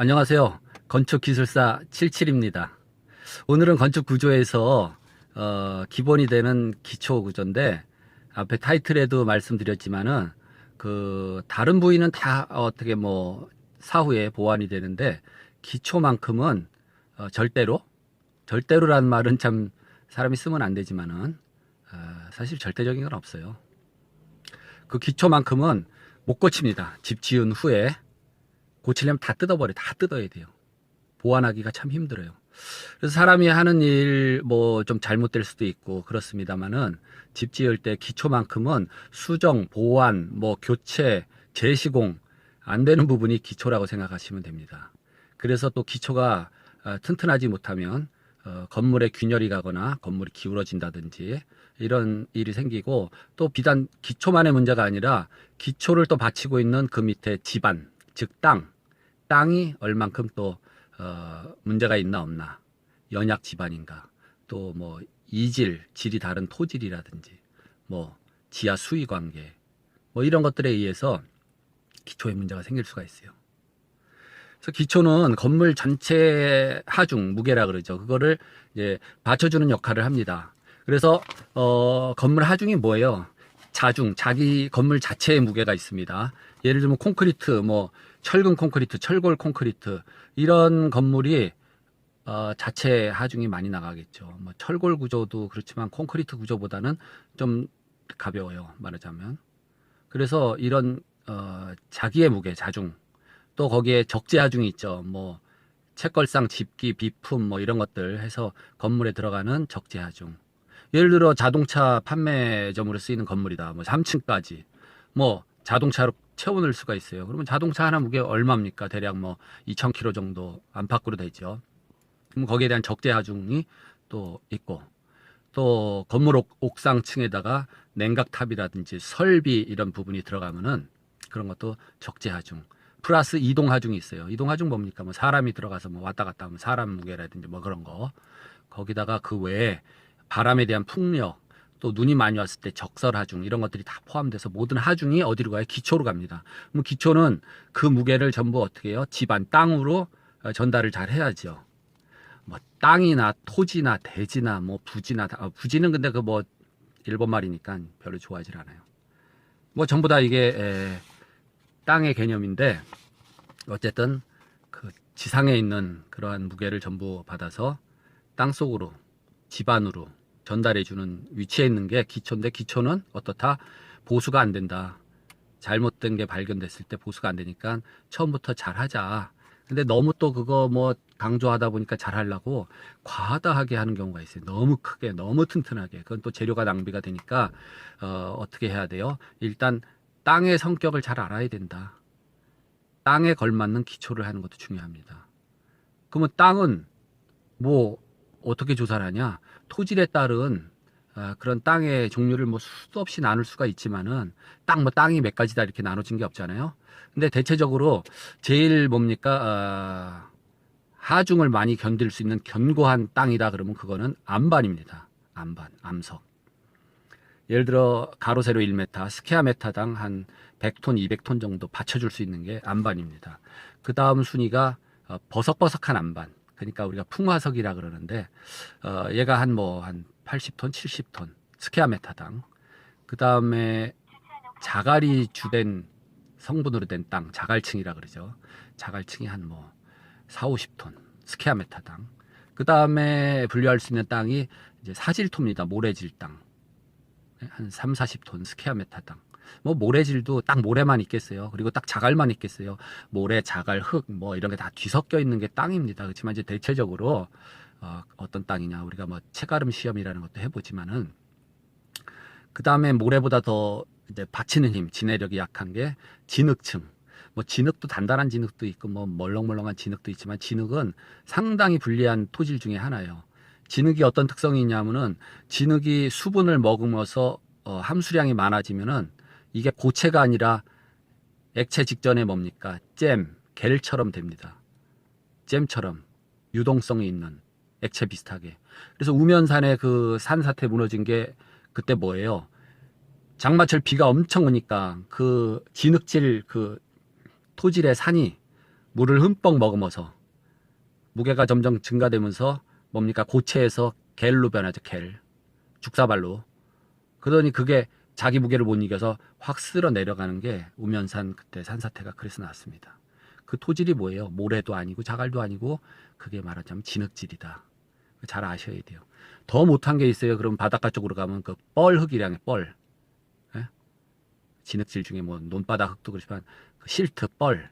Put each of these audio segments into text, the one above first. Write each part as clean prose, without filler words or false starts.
안녕하세요. 건축기술사 77입니다. 오늘은 건축 구조에서 기본이 되는 기초 구조인데 앞에 타이틀에도 말씀드렸지만은 그 다른 부위는 다 어떻게 뭐 사후에 보완이 되는데 기초만큼은 절대로라는 말은 참 사람이 쓰면 안 되지만은 사실 절대적인 건 없어요. 그 기초만큼은 못 고칩니다. 집 지은 후에 고치려면 다 뜯어야 돼요. 보완하기가 참 힘들어요. 그래서 사람이 하는 일 뭐 좀 잘못될 수도 있고 그렇습니다만은 집 지을 때 기초만큼은 수정, 보완, 뭐 교체, 재시공 안 되는 부분이 기초라고 생각하시면 됩니다. 그래서 또 기초가 튼튼하지 못하면 건물에 균열이 가거나 건물이 기울어진다든지 이런 일이 생기고, 또 비단 기초만의 문제가 아니라 기초를 또 받치고 있는 그 밑에 지반, 즉 땅이 얼만큼 또 문제가 있나 없나, 연약 지반인가, 또 뭐 질이 다른 토질이라든지 뭐 지하 수위 관계, 뭐 이런 것들에 의해서 기초에 문제가 생길 수가 있어요. 그래서 기초는 건물 전체 하중 무게라 그러죠. 그거를 이제 받쳐주는 역할을 합니다. 그래서 건물 하중이 뭐예요? 자중, 자기 건물 자체의 무게가 있습니다. 예를 들면 콘크리트, 뭐 철근 콘크리트, 철골 콘크리트, 이런 건물이 자체 하중이 많이 나가겠죠. 뭐 철골 구조도 그렇지만 콘크리트 구조보다는 좀 가벼워요, 말하자면. 그래서 이런 자기의 무게, 자중, 또 거기에 적재 하중이 있죠. 뭐 채걸상, 집기, 비품 뭐 이런 것들 해서 건물에 들어가는 적재 하중. 예를 들어 자동차 판매점으로 쓰이는 건물이다. 뭐 3층까지 뭐 자동차로 채워넣을 수가 있어요. 그러면 자동차 하나 무게 얼마입니까? 대략 뭐 2,000kg 정도 안팎으로 되죠. 그럼 거기에 대한 적재 하중이 또 있고, 또 건물 옥상층에다가 냉각탑이라든지 설비 이런 부분이 들어가면은 그런 것도 적재 하중. 플러스 이동 하중이 있어요. 이동 하중 뭡니까? 뭐 사람이 들어가서 뭐 왔다 갔다 하면 사람 무게라든지 뭐 그런 거. 거기다가 그 외에 바람에 대한 풍력, 또 눈이 많이 왔을 때 적설 하중, 이런 것들이 다 포함돼서 모든 하중이 어디로 가요? 기초로 갑니다. 그럼 기초는 그 무게를 전부 어떻게 해요? 집안 땅으로 전달을 잘 해야죠. 뭐 땅이나 토지나 대지나 뭐 부지나 부지는 근데 그 뭐 일본 말이니까 별로 좋아하질 않아요. 뭐 전부 다 이게 땅의 개념인데, 어쨌든 그 지상에 있는 그러한 무게를 전부 받아서 땅 속으로, 집안으로 전달해 주는 위치에 있는 게 기초인데, 기초는 어떻다? 보수가 안 된다. 잘못된 게 발견됐을 때 보수가 안 되니까 처음부터 잘 하자. 근데 너무 또 그거 뭐 강조하다 보니까 잘 하려고 과다하게 하는 경우가 있어요. 너무 크게, 너무 튼튼하게. 그건 또 재료가 낭비가 되니까 어떻게 해야 돼요? 일단 땅의 성격을 잘 알아야 된다. 땅에 걸맞는 기초를 하는 것도 중요합니다. 그러면 땅은 뭐 어떻게 조사를 하냐? 토질에 따른 그런 땅의 종류를 뭐 수도 없이 나눌 수가 있지만은 뭐 땅이 몇 가지다 이렇게 나눠진 게 없잖아요. 근데 대체적으로 제일 뭡니까? 하중을 많이 견딜 수 있는 견고한 땅이다 그러면 그거는 암반입니다. 암석. 예를 들어 가로 세로 1m, 스퀘어미터당 한 100톤, 200톤 정도 받쳐줄 수 있는 게 암반입니다. 그 다음 순위가 버석버석한 암반. 그러니까 우리가 풍화석이라 그러는데 얘가 한 80톤, 70톤 스퀘어미터당. 그 다음에 자갈이 주된 성분으로 된 땅, 자갈층이라 그러죠. 자갈층이 한 4, 50톤 스퀘어미터당. 그 다음에 분류할 수 있는 땅이 이제 사질토입니다. 모래질 땅. 한 3, 40톤 스퀘어미터당. 뭐 모래질도 딱 모래만 있겠어요. 그리고 딱 자갈만 있겠어요. 모래, 자갈, 흙 뭐 이런 게 다 뒤섞여 있는 게 땅입니다. 그렇지만 이제 대체적으로 어떤 땅이냐, 우리가 뭐 체가름 시험이라는 것도 해보지만은 그 다음에 모래보다 더 이제 받치는 힘, 지내력이 약한 게 진흙층. 뭐 진흙도 단단한 진흙도 있고 뭐 멀렁멀렁한 진흙도 있지만 진흙은 상당히 불리한 토질 중에 하나예요. 진흙이 어떤 특성이 있냐면은 진흙이 수분을 머금어서 함수량이 많아지면은 이게 고체가 아니라 액체 직전에 뭡니까? 겔처럼 됩니다. 잼처럼 유동성이 있는 액체 비슷하게. 그래서 우면산에 그 산사태 무너진 게 그때 뭐예요? 장마철 비가 엄청 오니까 그 진흙질 그 토질의 산이 물을 흠뻑 머금어서 무게가 점점 증가되면서 뭡니까? 고체에서 겔로 변하죠. 겔. 죽사발로. 그러더니 그게 자기 무게를 못 이겨서 확 쓸어 내려가는 게 우면산 그때 산사태가 그래서 나왔습니다. 그 토질이 뭐예요? 모래도 아니고 자갈도 아니고 그게 말하자면 진흙질이다. 잘 아셔야 돼요. 더 못한 게 있어요. 그럼 바닷가 쪽으로 가면 그 뻘흙이랑의 뻘. 예? 진흙질 중에 뭐 논바닥 흙도 그렇지만 그 실트 뻘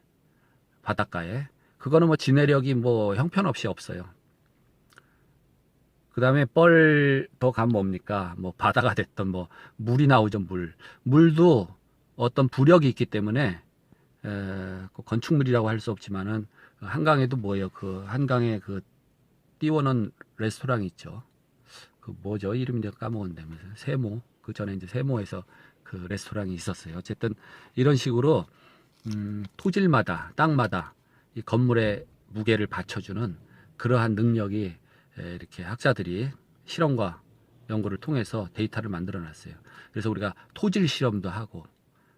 바닷가에 그거는 뭐 지내력이 뭐 형편없이 없어요. 그 다음에 뻘 더 가면 뭡니까? 뭐 바다가 됐던 뭐 물이 나오죠. 물도 어떤 부력이 있기 때문에 그 건축물이라고 할 수 없지만은 한강에도 뭐예요? 그 한강에 그 띄워놓은 레스토랑이 있죠. 그 뭐죠? 이름이 내가 까먹었는데 세모. 그 전에 이제 세모에서 그 레스토랑이 있었어요. 어쨌든 이런 식으로 토질마다 땅마다 이 건물의 무게를 받쳐주는 그러한 능력이 이렇게 학자들이 실험과 연구를 통해서 데이터를 만들어 놨어요. 그래서 우리가 토질 실험도 하고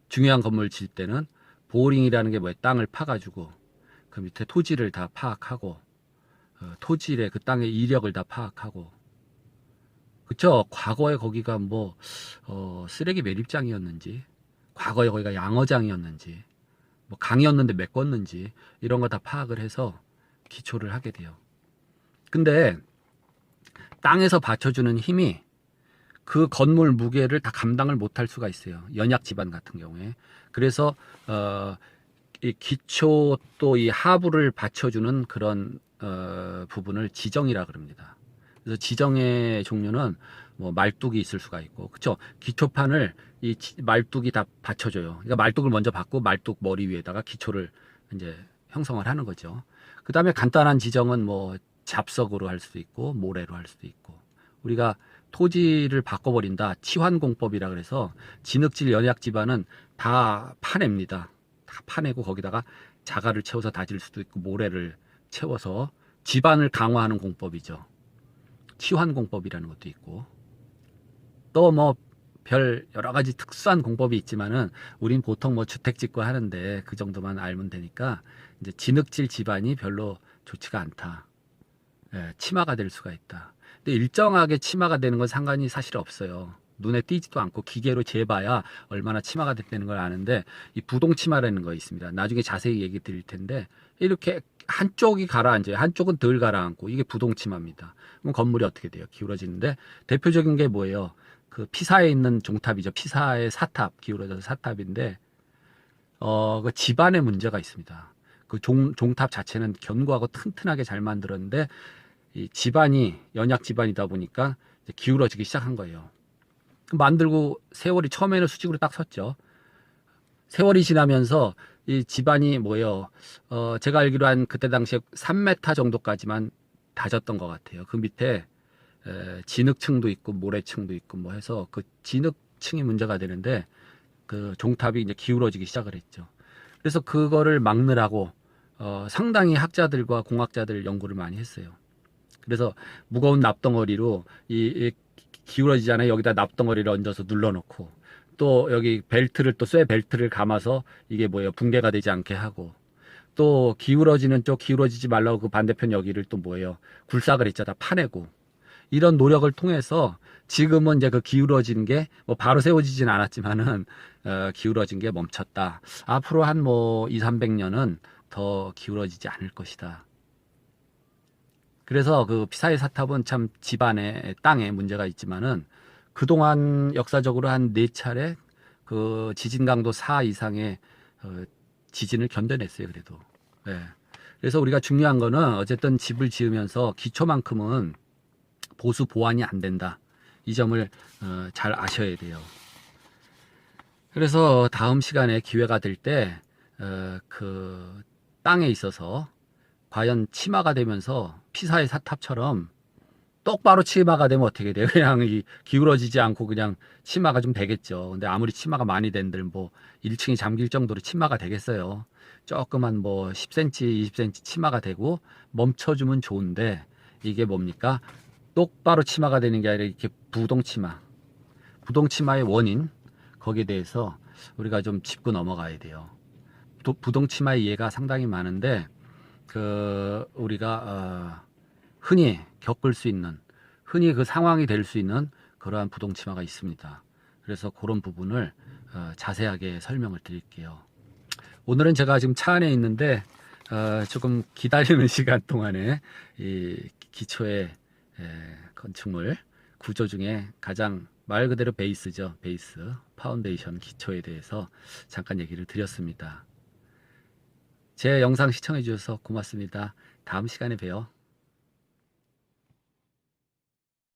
중요한 건물 질 때는 보링이라는 게 뭐예요? 땅을 파가지고 그 밑에 토질을 다 파악하고 토질의 그 땅의 이력을 다 파악하고 그쵸? 과거에 거기가 뭐 쓰레기 매립장이었는지 과거에 거기가 양어장이었는지 뭐 강이었는데 메꿨는지 이런 거 다 파악을 해서 기초를 하게 돼요. 근데 땅에서 받쳐주는 힘이 그 건물 무게를 다 감당을 못할 수가 있어요. 연약 지반 같은 경우에. 그래서 이 기초 또 이 하부를 받쳐주는 그런 부분을 지정이라 그럽니다. 그래서 지정의 종류는 뭐 말뚝이 있을 수가 있고, 그렇죠? 기초판을 이 말뚝이 다 받쳐줘요. 그러니까 말뚝을 먼저 받고 말뚝 머리 위에다가 기초를 이제 형성을 하는 거죠. 그 다음에 간단한 지정은 뭐 잡석으로 할 수도 있고 모래로 할 수도 있고 우리가 토지를 바꿔버린다 치환공법이라 그래서 진흙질 연약 지반은 다 파냅니다. 다 파내고 거기다가 자갈을 채워서 다질 수도 있고 모래를 채워서 지반을 강화하는 공법이죠. 치환공법이라는 것도 있고 또 뭐 별 여러 가지 특수한 공법이 있지만은 우린 보통 뭐 주택 짓고 하는데 그 정도만 알면 되니까 이제 진흙질 지반이 별로 좋지가 않다. 예, 치마가 될 수가 있다. 근데 일정하게 치마가 되는 건 상관이 사실 없어요. 눈에 띄지도 않고 기계로 재봐야 얼마나 치마가 됐다는 걸 아는데 이 부동치마라는 거 있습니다. 나중에 자세히 얘기 드릴 텐데 이렇게 한쪽이 가라앉아요. 한쪽은 덜 가라앉고 이게 부동치마입니다. 그럼 건물이 어떻게 돼요? 기울어지는데 대표적인 게 뭐예요? 그 피사에 있는 종탑이죠. 피사의 사탑, 기울어져서 사탑인데 그 집안에 문제가 있습니다. 그 종탑 자체는 견고하고 튼튼하게 잘 만들었는데 이 집안이 연약 집안이다 보니까 이제 기울어지기 시작한 거예요. 만들고 세월이 처음에는 수직으로 딱 섰죠. 세월이 지나면서 이 집안이 뭐예요? 제가 알기로 한 그때 당시에 3m 정도까지만 다졌던 것 같아요. 그 밑에 진흙층도 있고 모래층도 있고 뭐 해서 그 진흙층이 문제가 되는데 그 종탑이 이제 기울어지기 시작을 했죠. 그래서 그거를 막느라고 상당히 학자들과 공학자들 연구를 많이 했어요. 그래서 무거운 납덩어리로 이 기울어지잖아요. 여기다 납덩어리를 얹어서 눌러놓고 또 여기 벨트를 또 쇠 벨트를 감아서 이게 뭐예요? 붕괴가 되지 않게 하고 또 기울어지는 쪽 기울어지지 말라고 그 반대편 여기를 또 뭐예요? 굴삭을 했죠. 다 파내고 이런 노력을 통해서 지금은 이제 그 기울어진 게 뭐 바로 세워지진 않았지만은 기울어진 게 멈췄다. 앞으로 한 뭐 200~300년은 더 기울어지지 않을 것이다. 그래서 그 피사의 사탑은 참 집안에 땅에 문제가 있지만은 그동안 역사적으로 한 4차례 그 지진 강도 4 이상의 지진을 견뎌냈어요. 그래도. 네. 그래서 우리가 중요한 거는 어쨌든 집을 지으면서 기초만큼은 보수 보완이 안 된다. 이 점을 잘 아셔야 돼요. 그래서 다음 시간에 기회가 될 때 그 땅에 있어서 과연 치마가 되면서 피사의 사탑처럼 똑바로 치마가 되면 어떻게 돼요? 그냥 기울어지지 않고 그냥 치마가 좀 되겠죠. 근데 아무리 치마가 많이 된들 뭐 1층이 잠길 정도로 치마가 되겠어요. 조그만 뭐 10cm, 20cm 치마가 되고 멈춰주면 좋은데 이게 뭡니까? 똑바로 치마가 되는 게 아니라 이렇게 부동치마. 부동치마의 원인 거기에 대해서 우리가 좀 짚고 넘어가야 돼요. 부동치마의 예가 상당히 많은데 우리가 흔히 겪을 수 있는, 흔히 그 상황이 될 수 있는 그러한 부동치마가 있습니다. 그래서 그런 부분을 자세하게 설명을 드릴게요. 오늘은 제가 지금 차 안에 있는데 조금 기다리는 시간 동안에 이 기초의 건축물 구조 중에 가장 말 그대로 베이스죠. 베이스, 파운데이션 기초에 대해서 잠깐 얘기를 드렸습니다. 제 영상 시청해 주셔서 고맙습니다. 다음 시간에 봬요.